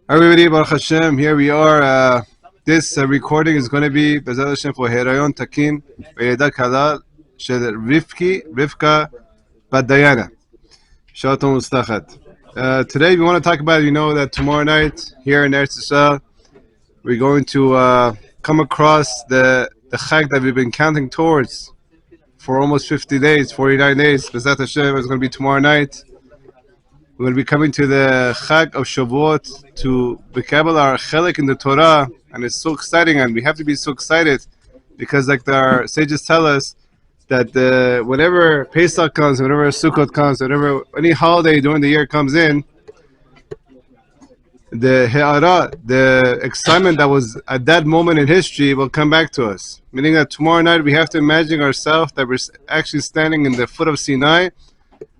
Everybody, Baruch Hashem, here we are. This recording is going to be Bezat Hashem for Herayon Takin V'Yedah Kalal Shel Rivkah Bat Dayana. Shalom Mustachat. Today we want to talk about, that tomorrow night here in Eretz Yisrael, we're going to come across the Chag that we've been counting towards for almost 50 days, 49 days. Bezat Hashem is going to be tomorrow night. We're going to be coming to the Chag of Shavuot to Bekabel our Chelik in the Torah, and it's so exciting, and we have to be so excited because, like our sages tell us, that whenever Pesach comes, whenever Sukkot comes, whenever any holiday during the year comes in, the He'ara, the excitement that was at that moment in history will come back to us. Meaning that tomorrow night we have to imagine ourselves that we're actually standing in the foot of Sinai,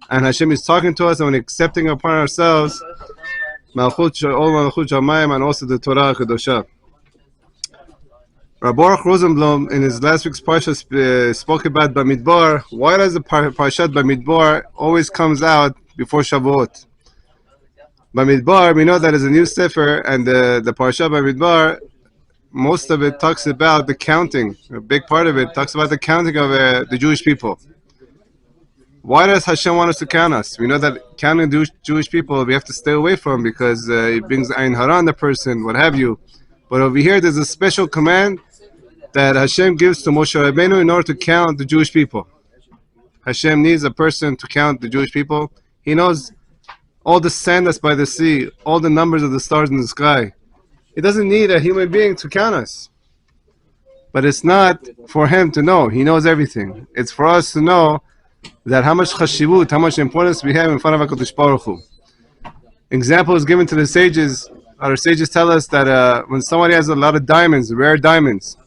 and Hashem is talking to us and accepting upon ourselves Malchut Shamayim and also the Torah Kedosha. Baruch Rosenblum in his last week's Parasha spoke about Bamidbar. Why does the Parashat Bamidbar always comes out before Shavuot? Bamidbar, we know that is a new sefer, and the Parashat Bamidbar, most of it talks about the counting. A big part of it talks about the counting of the Jewish people. Why does Hashem want us to count us? We know that counting Jewish people we have to stay away from because it brings Ayin Hara on the person, what have you. But over here there's a special command that Hashem gives to Moshe Rabbeinu in order to count the Jewish people. Hashem needs a person to count the Jewish people. He knows all the sand that's by the sea, all the numbers of the stars in the sky. He doesn't need a human being to count us. But it's not for him to know. He knows everything. It's for us to know that how much chashivut, how much importance we have in front of HaKadosh Baruch Hu. Example is given to the sages. Our sages tell us that when somebody has a lot of diamonds, rare diamonds,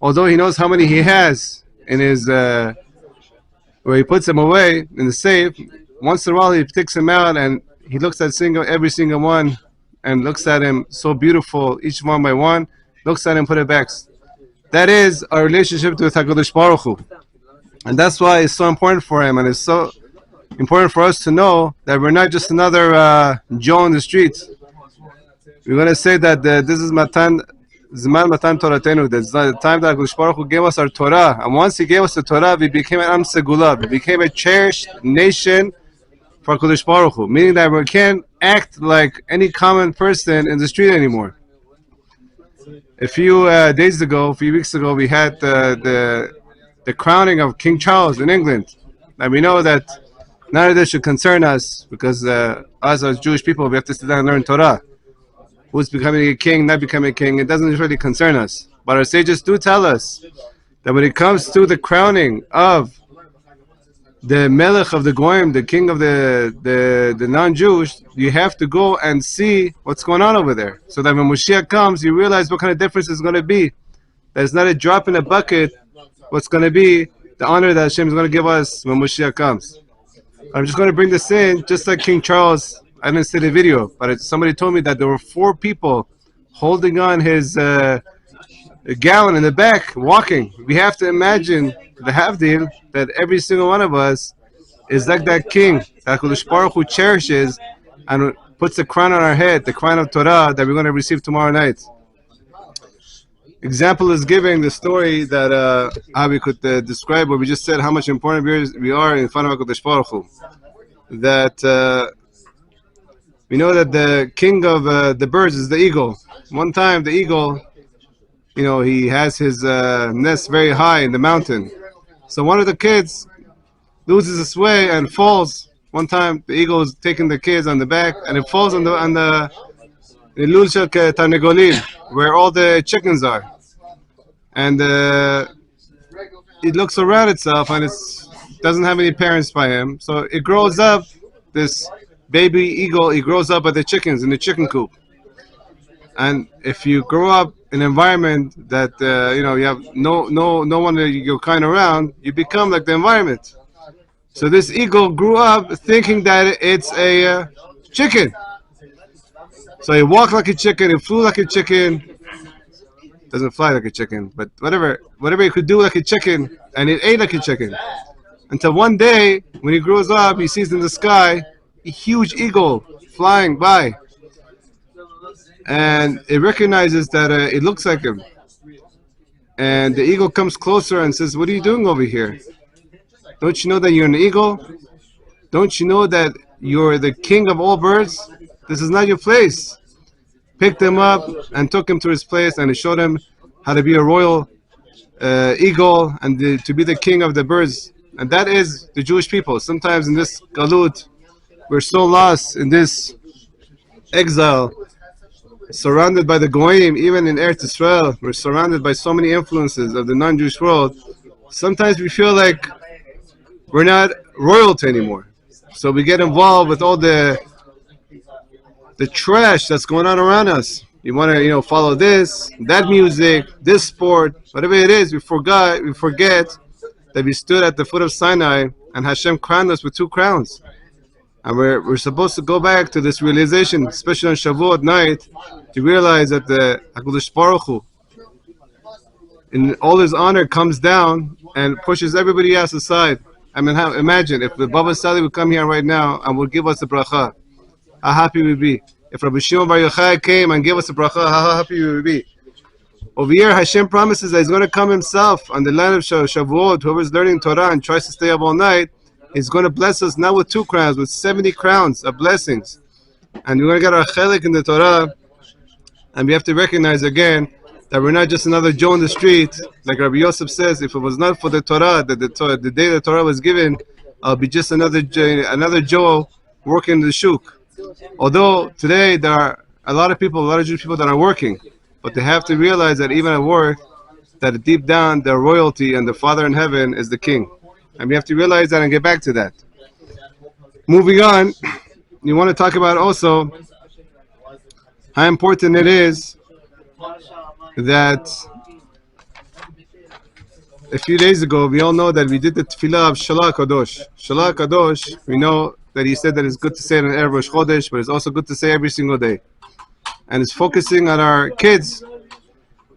although he knows how many he has in his, where he puts them away in the safe, once in a while he takes them out and he looks at every single one and looks at him so beautiful, each one by one, looks at him, put it back. That is our relationship with HaKadosh Baruch Hu. And that's why it's so important for him, and it's so important for us to know that we're not just another Joe in the streets. We're going to say that this is Zman Matan Toratenu. That's the time that HaKadosh Baruch Hu gave us our Torah. And once He gave us the Torah, we became an Am Segula. We became a cherished nation for HaKadosh Baruch Hu. Meaning that we can't act like any common person in the street anymore. A few weeks ago, we had the crowning of King Charles in England. And we know that none of this should concern us because us as Jewish people, we have to sit down and learn Torah. Who's becoming a king, not becoming a king, it doesn't really concern us. But our sages do tell us that when it comes to the crowning of the Melech of the Goyim, the king of the non-Jewish, you have to go and see what's going on over there. So that when Mashiach comes, you realize what kind of difference it's going to be. That it's not a drop in a bucket what's going to be the honor that Hashem is going to give us when Mashiach comes. I'm just going to bring this in, just like King Charles. I didn't see the video, but somebody told me that there were 4 people holding on his gown in the back, walking. We have to imagine the Havdil, that every single one of us is like that king that HaKadosh Baruch Hu cherishes and puts a crown on our head, the crown of Torah that we're going to receive tomorrow night. Example is giving the story that how we could describe what we just said, how much important we are in front of HaKadosh Baruch Hu. That we know that the king of the birds is the eagle. One time the eagle, he has his nest very high in the mountain. So one of the kids loses his way and falls. One time the eagle is taking the kids on the back and it falls on the Lul Shel Tarnegolim, where all the chickens are. And it looks around itself and it doesn't have any parents by him. So it grows up, this baby eagle, it grows up at the chickens in the chicken coop. And if you grow up in an environment that, you have no one that you're kind around, you become like the environment. So this eagle grew up thinking that it's a chicken. So he walked like a chicken, he flew like a chicken. Doesn't fly like a chicken, but whatever he could do like a chicken, and it ate like a chicken. Until one day, when he grows up, he sees in the sky a huge eagle flying by. and it recognizes that it looks like him. And the eagle comes closer and says, "What are you doing over here? Don't you know that you're an eagle? Don't you know that you're the king of all birds? This is not your place." Picked him up and took him to his place, and he showed him how to be a royal eagle and to be the king of the birds. And that is the Jewish people. Sometimes in this galut, we're so lost in this exile, surrounded by the goyim. Even in Eretz Israel, we're surrounded by so many influences of the non-Jewish world. Sometimes we feel like we're not royalty anymore. So we get involved with all the trash that's going on around us. You want to, follow this, that music, this sport, whatever it is. We forget that we stood at the foot of Sinai and Hashem crowned us with 2 crowns. And we're supposed to go back to this realization, especially on Shavuot night, to realize that the HaKadosh Baruch Hu, in all his honor, comes down and pushes everybody else aside. I mean, imagine if the Baba Sali would come here right now and would give us the bracha. How happy we'd be. If Rabbi Shimon Bar Yochai came and gave us a bracha, how happy we would be. Over here, Hashem promises that He's going to come Himself on the land of Shavuot. Whoever's learning Torah and tries to stay up all night, He's going to bless us not with 2 crowns, with 70 crowns of blessings. And we're going to get our chelik in the Torah. And we have to recognize again that we're not just another Joe in the street. Like Rabbi Yosef says, if it was not for the Torah, that the day the Torah was given, I'll be just another Joe working in the shuk. Although today there are a lot of Jewish people that are working, but they have to realize that even at work, that deep down their royalty and the Father in heaven is the King. And we have to realize that and get back to that. Moving on, you want to talk about also how important it is that a few days ago, we all know that we did the tefillah of Shalah Kadosh. Shalah Kadosh, we know that he said that it's good to say it on Erev Rosh Chodesh, but it's also good to say every single day. And it's focusing on our kids,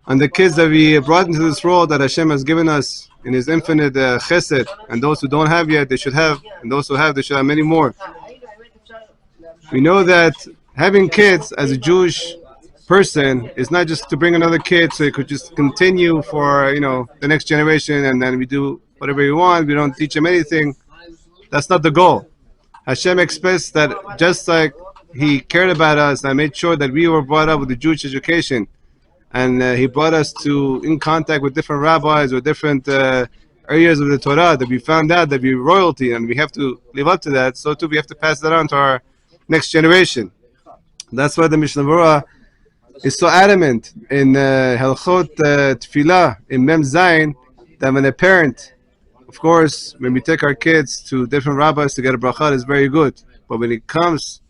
on the kids that we brought into this world that Hashem has given us in His infinite chesed. And those who don't have yet, they should have. And those who have, they should have many more. We know that having kids as a Jewish person is not just to bring another kid so it could just continue for, the next generation, and then we do whatever we want. We don't teach them anything. That's not the goal. Hashem expects that just like He cared about us and made sure that we were brought up with the Jewish education, and He brought us in contact with different rabbis or different areas of the Torah, that we found out that we're royalty and we have to live up to that. So too we have to pass that on to our next generation. That's why the Mishnah Berurah is so adamant in Halchot Tefillah in Mem Zayin, that when a parent, of course, when we take our kids to different rabbis to get a bracha, it's very good. But when it comes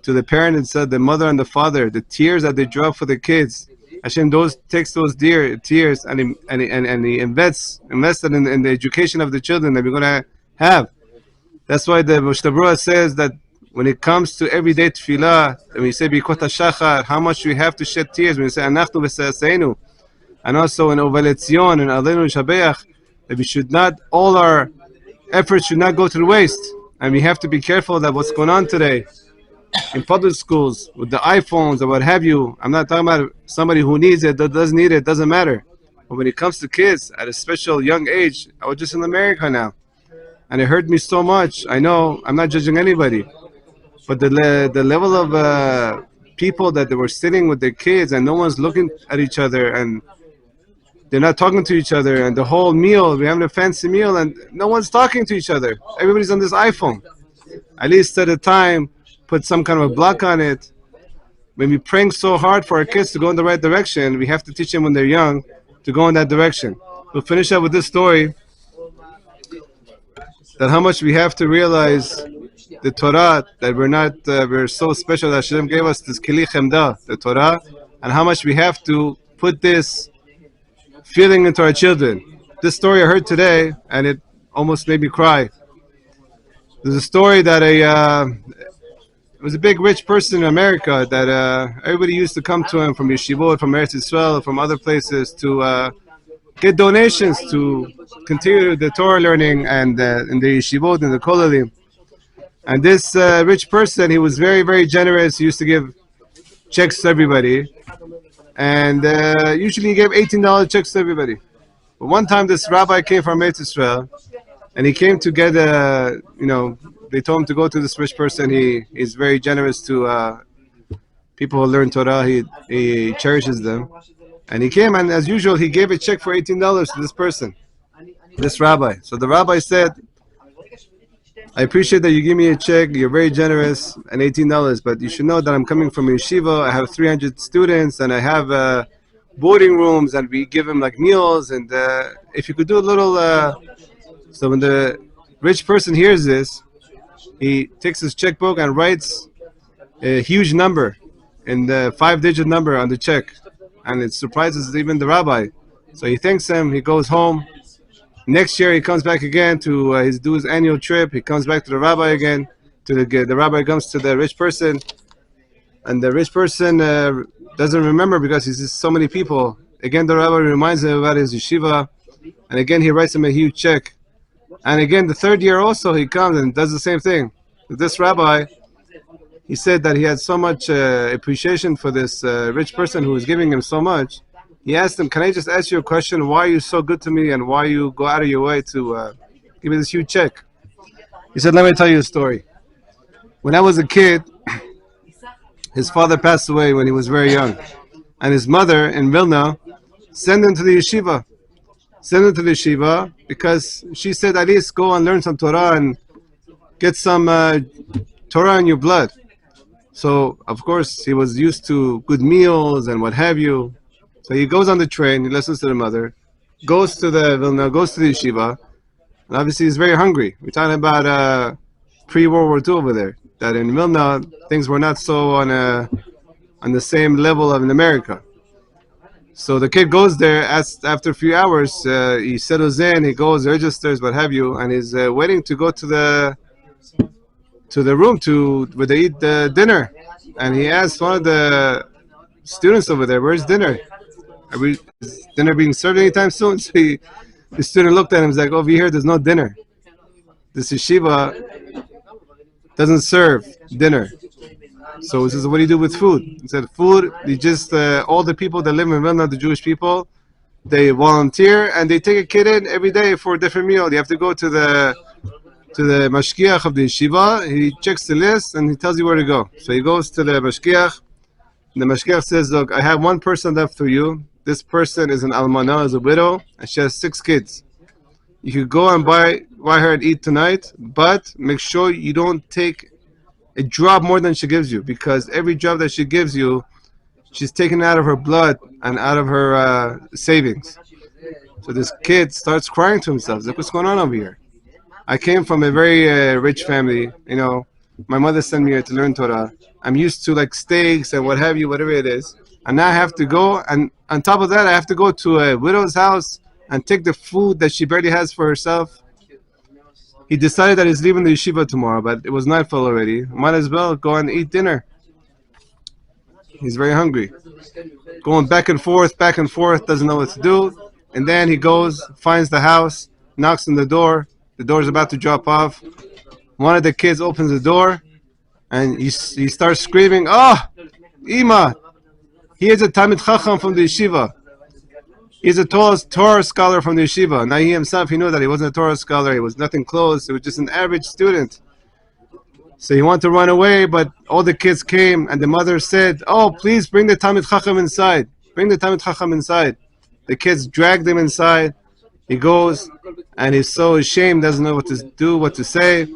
to the parent itself, the mother and the father, the tears that they drop for the kids, Hashem takes those tears and He invests in the education of the children that we're going to have. That's why the Mishnah Berurah says that when it comes to everyday tefillah, when we say Bikot HaShachar, how much we have to shed tears when we say Anachnu V'Se'aseinu, and also in Ovel Etzion and Aleinu Shabeach, that we should not, all our efforts should not go to the waste. And we have to be careful that what's going on today in public schools with the iPhones or what have you. I'm not talking about somebody who needs it, that doesn't need it, doesn't matter. But when it comes to kids at a special young age, I was just in America now, and it hurt me so much. I know I'm not judging anybody, but the level of people that they were sitting with their kids and no one's looking at each other and they're not talking to each other, and the whole meal, we're having a fancy meal and no one's talking to each other. Everybody's on this iPhone. At least at a time, put some kind of a block on it. When we praying so hard for our kids to go in the right direction, we have to teach them when they're young to go in that direction. We'll finish up with this story, that how much we have to realize the Torah, that we're so special that Hashem gave us this Kili Chemda, the Torah, and how much we have to put this feeling into our children. This story I heard today, and it almost made me cry. There's a story that it was a big rich person in America that everybody used to come to him from Yeshivot, from Eretz Yisrael, from other places to get donations to continue the Torah learning and in the Yeshivot and the Kolelim. And this rich person, he was very, very generous. He used to give checks to everybody, and usually he gave $18 checks to everybody. But one time, this rabbi came from Eretz Israel, and he came to get they told him to go to this rich person. He's very generous to people who learn Torah. He cherishes them, and he came, and as usual, he gave a check for $18 to this person, this rabbi. So the rabbi said, I appreciate that you give me a check. You're very generous, and $18. But you should know that I'm coming from a yeshiva. I have 300 students, and I have boarding rooms, and we give them like meals. And if you could do a little, so when the rich person hears this, he takes his checkbook and writes a huge number, in the 5-digit number on the check, and it surprises even the rabbi. So he thanks him. He goes home. Next year he comes back again to do his annual trip. He comes back to the rabbi again. The rabbi comes to the rich person, and the rich person doesn't remember because he sees so many people. Again, the rabbi reminds him about his yeshiva, and again he writes him a huge check. And again, the third year also he comes and does the same thing. This rabbi, he said that he had so much appreciation for this rich person who was giving him so much. He asked him, can I just ask you a question? Why are you so good to me, and why you go out of your way to give me this huge check? He said, let me tell you a story. When I was a kid, his father passed away when he was very young. And his mother in Vilna sent him to the yeshiva. Because she said, at least go and learn some Torah and get some Torah in your blood. So, of course, he was used to good meals and what have you. So he goes on the train, he listens to the mother, goes to the Vilna, goes to the yeshiva, and obviously he's very hungry. We're talking about pre-World War II over there. That in Vilna, things were not so on the same level of in America. So the kid goes there, after a few hours, he settles in, he goes, registers, what have you, and he's waiting to go to the room where they eat the dinner. And he asks one of the students over there, where's dinner? Is dinner being served anytime soon? So the student looked at him and was like, over here, there's no dinner. This yeshiva doesn't serve dinner. So he says, what do you do with food? He said, food, you just, all the people that live in Vilna, the Jewish people, they volunteer and they take a kid in every day for a different meal. You have to go to the mashgiach of the yeshiva. He checks the list and he tells you where to go. So he goes to the mashgiach. The mashgiach says, look, I have one person left for you. This person is an almana, is a widow, and she has 6 kids. You could go and buy her and eat tonight, but make sure you don't take a drop more than she gives you, because every drop that she gives you, she's taken out of her blood and out of her savings. So this kid starts crying to himself. He's like, what's going on over here? I came from a very rich family. My mother sent me here to learn Torah. I'm used to like steaks and what have you, whatever it is. And now I have to go, and on top of that, I have to go to a widow's house and take the food that she barely has for herself. He decided that he's leaving the yeshiva tomorrow, but it was nightfall already. Might as well go and eat dinner. He's very hungry. Going back and forth, doesn't know what to do. And then he goes, finds the house, knocks on the door. The door is about to drop off. One of the kids opens the door, and he starts screaming, oh, Ima! He is a Talmid Chacham from the yeshiva. He's a Torah scholar from the yeshiva. Now he himself, he knew that he wasn't a Torah scholar. He was nothing close. He was just an average student. So he wanted to run away, but all the kids came, and the mother said, oh, please bring the Talmid Chacham inside. Bring the Talmid Chacham inside. The kids dragged him inside. He goes, and he's so ashamed, doesn't know what to do, what to say.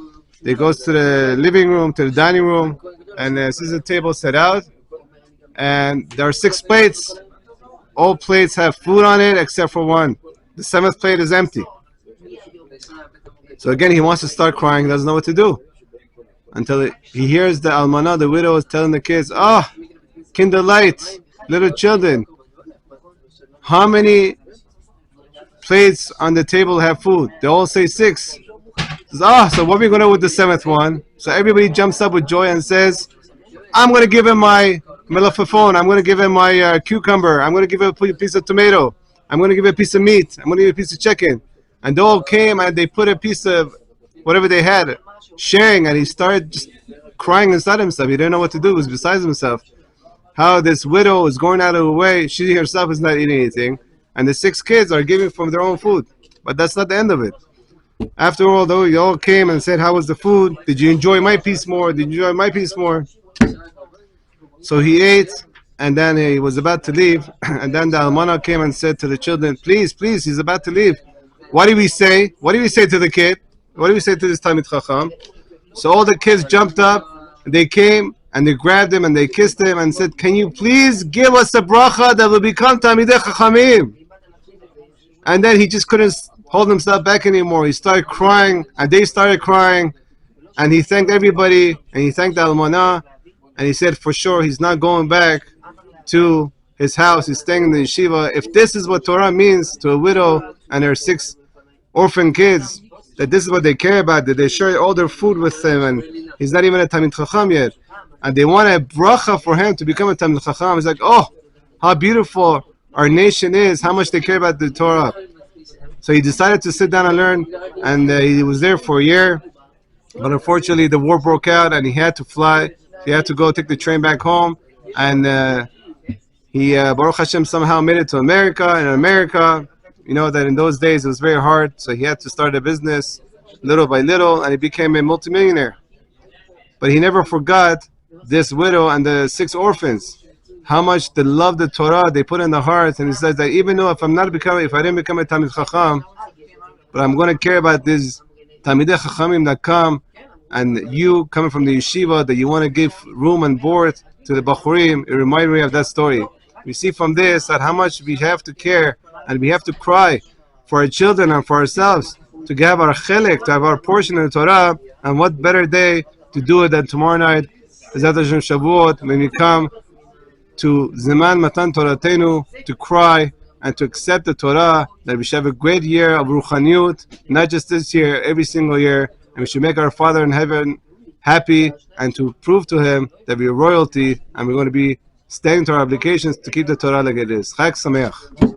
He goes to the living room, to the dining room, and sees a table set out. And there are 6 plates. All plates have food on it except for one. The 7th plate is empty. So again, he wants to start crying, doesn't know what to do. Until he hears the almana, the widow, is telling the kids, oh, kinderlight, little children, how many plates on the table have food? They all say 6. Says, so what are we going to do with the 7th one? So everybody jumps up with joy and says, I'm going to give him my melafafon, I'm going to give him my cucumber, I'm going to give him a piece of tomato, I'm going to give him a piece of meat, I'm going to give him a piece of chicken. And they all came and they put a piece of whatever they had, sharing, and he started just crying inside himself. He didn't know what to do. He was beside himself. how this widow is going out of her way. She herself is not eating anything, and the 6 kids are giving from their own food. But that's not the end of it. After all, though, you all came and said, "How was the food? Did you enjoy my piece more? Did you enjoy my piece more?" So he ate, and then he was about to leave, and then the almana came and said to the children, "Please, please, he's about to leave. What do we say? What do we say to the kid? What do we say to this Talmid Chacham?" So all the kids jumped up, and they came, and they grabbed him, and they kissed him, and said, "Can you please give us a bracha that will become Talmidei Chachamim?" And then he just couldn't hold himself back anymore. He started crying, and they started crying, and he thanked everybody, and he thanked the almana, and he said for sure he's not going back to his house. He's staying in the yeshiva. If this is what Torah means to a widow and her 6 orphan kids, that this is what they care about, that they share all their food with him, and he's not even a Talmid Chacham yet, and they want a bracha for him to become a Talmid Chacham. It's like, oh, how beautiful our nation is, how much they care about the Torah. So he decided to sit down and learn, and he was there for a year, but unfortunately the war broke out, and he had to fly. He had to go take the train back home, and he, Baruch Hashem, somehow made it to America. And in America, you know that in those days it was very hard, so he had to start a business little by little, and he became a multimillionaire. But he never forgot this widow and the 6 orphans, how much they love the Torah, they put in the heart. And he says that even though if I didn't become a Talmid Chacham, but I'm going to care about these Talmidei Chachamim that come, and you coming from the yeshiva, that you want to give room and board to the Bachurim. It reminded me of that story. We see from this that how much we have to care and we have to cry for our children and for ourselves to have our chelik, to have our portion in the Torah. And what better day to do it than tomorrow night, Bezat Hashem Shavuot, when we come to Zeman Matan Toratenu, to cry and to accept the Torah, that we should have a great year of Ruchaniut, not just this year, every single year, and we should make our Father in heaven happy, and to prove to him that we're royalty, and we're going to be staying to our obligations to keep the Torah like it is. Chag Sameach.